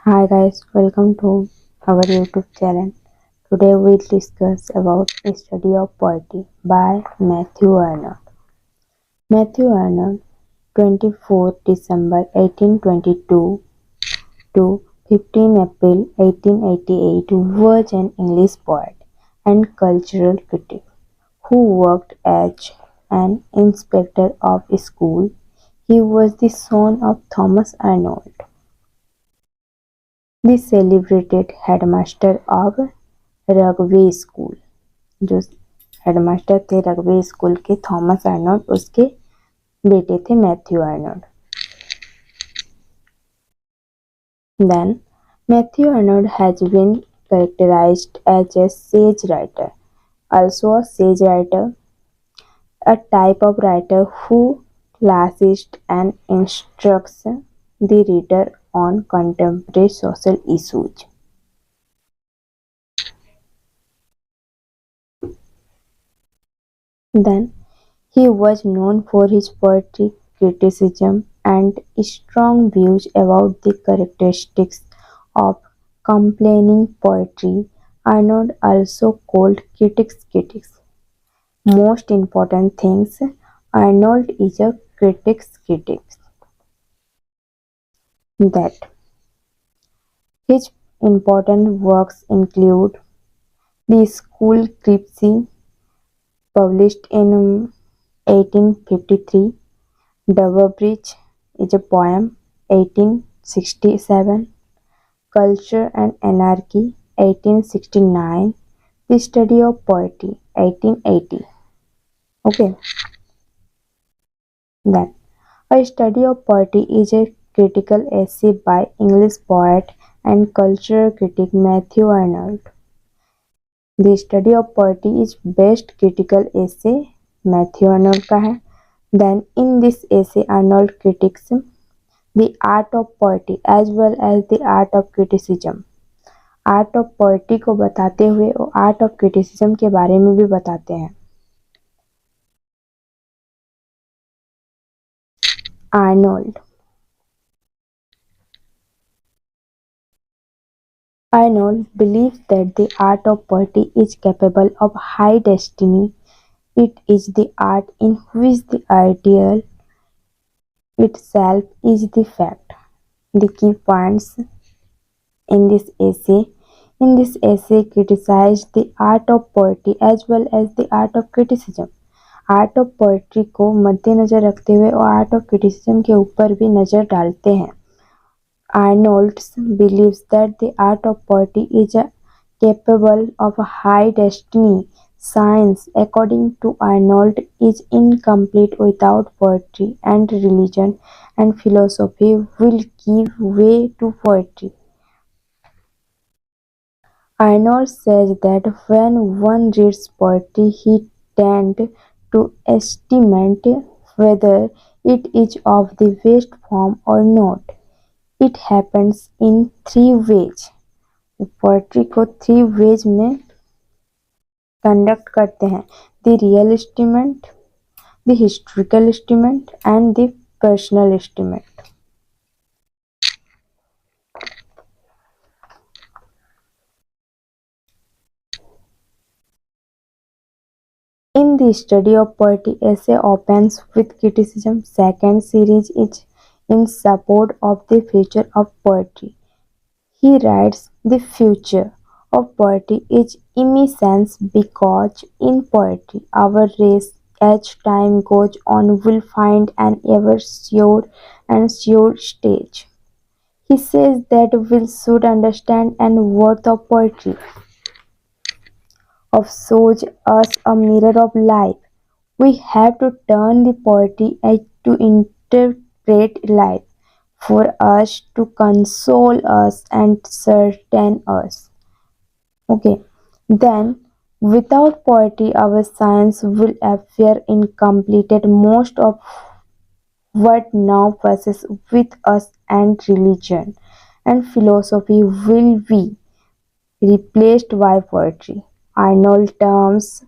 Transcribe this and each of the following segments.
Hi guys, welcome to our YouTube channel. Today we'll discuss about a study of poetry by Matthew Arnold. Matthew Arnold, 24 December 1822 to 15 April 1888, was an English poet and cultural critic who worked as an inspector of a school. He was the son of Thomas Arnold, the celebrated headmaster of Rugby school. जो headmaster थे Rugby school के Thomas Arnold, उसके बेटे थे Matthew Arnold. Then Matthew Arnold has been characterized as a sage writer, also a sage writer, a type of writer who classes and instructs the reader on contemporary social issues. Then he was known for his poetry criticism and strong views about the characteristics of complaining poetry. Arnold also called critics. Most important things, Arnold is a critic's critic. That his important works include The School Cripsey, published in 1853, Dover Bridge is a poem, 1867, Culture and Anarchy, 1869, The Study of Poetry, 1880. Okay, then A Study of Poetry is a critical essay by English poet and cultural critic Matthew Arnold. The Study of Poetry is best critical essay Matthew Arnold का है. Then in this essay Arnold critiques the art of poetry as well as the art of criticism. Art of poetry को बताते हुए वो art of criticism के बारे में भी बताते हैं. Arnold believes that the art of poetry is capable of high destiny. It is the art in which the ideal itself is the fact. The key points in this essay criticized the art of poetry as well as the art of criticism. Art of poetry को मद्देनजर रखते हुए और art of criticism के ऊपर भी नजर डालते हैं. Arnold believes that the art of poetry is capable of a high destiny. Science, according to Arnold, is incomplete without poetry, and religion and philosophy will give way to poetry. Arnold says that when one reads poetry, he tends to estimate whether it is of the best form or not. It happens in three ways. Poetry को three ways में conduct करते हैं. The real estimate, the historical estimate and the personal estimate. In the study of poetry, essay opens with criticism. Second series is in support of the future of poetry. He writes, the future of poetry is immense because in poetry our race as time goes on will find an ever sure stage. He says that we should understand and worth of poetry of shows us a mirror of life. We have to turn the poetry to interpret life for us to console us and certain us. Okay, then without poetry, our science will appear incomplete. Most of what now passes with us and religion and philosophy will be replaced by poetry. Arnold terms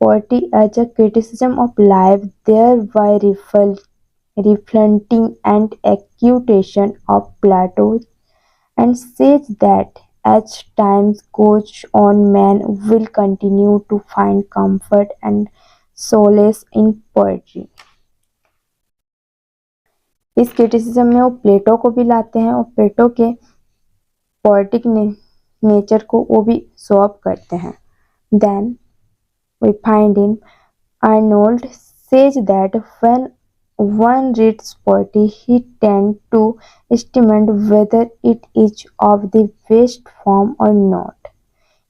poetry as a criticism of life, thereby reflecting an accusation of Plato and says that as time goes on, man will continue to find comfort and solace in poetry. इस criticism में वो प्लेटो को भी लाते हैं और प्लेटो के poetic nature को वो भी शो अप करते हैं. Then we find in Arnold says that when one reads poetry, he tends to estimate whether it is of the best form or not.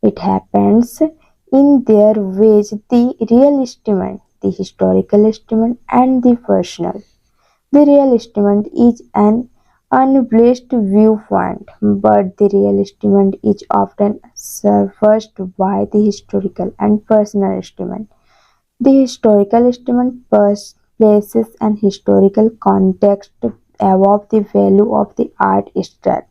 It happens in their ways the real estimate, the historical estimate, and the personal. The real estimate is an unbiased viewpoint, but the real estimate is often surpassed by the historical and personal estimate. The historical estimate places an historical context above the value of the art itself.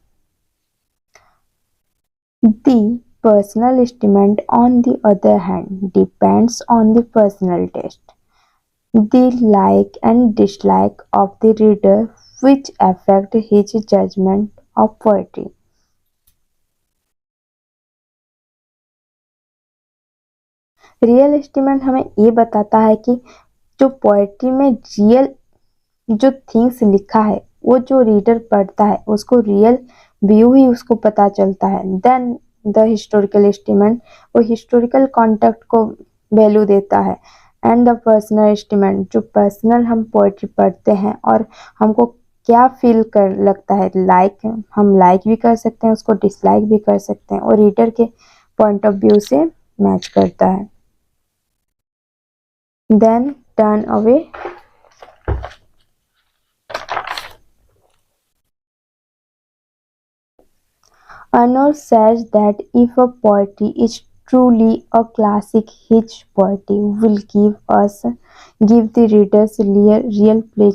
The personal estimate, on the other hand, depends on the personal taste, the like and dislike of the reader, which affect his judgment of poetry. Real estimate हमें ये बताता है कि जो poetry में real जो things लिखा है वो जो रीडर पढ़ता है उसको रियल व्यू ही उसको पता चलता है. देन द हिस्टोरिकल एस्टीमेट वो हिस्टोरिकल कॉन्टेक्ट को वैल्यू देता है. एंड द पर्सनल एस्टीमेट जो पर्सनल हम पोएट्री पढ़ते हैं और हमको क्या फील कर लगता है, लाइक हम लाइक भी कर सकते हैं उसको, डिसलाइक भी कर सकते हैं और रीडर के पॉइंट ऑफ व्यू से मैच करता है. Then turn away. Arnold says that if a poetry is truly a classic, his poetry will give the readers real pleasure.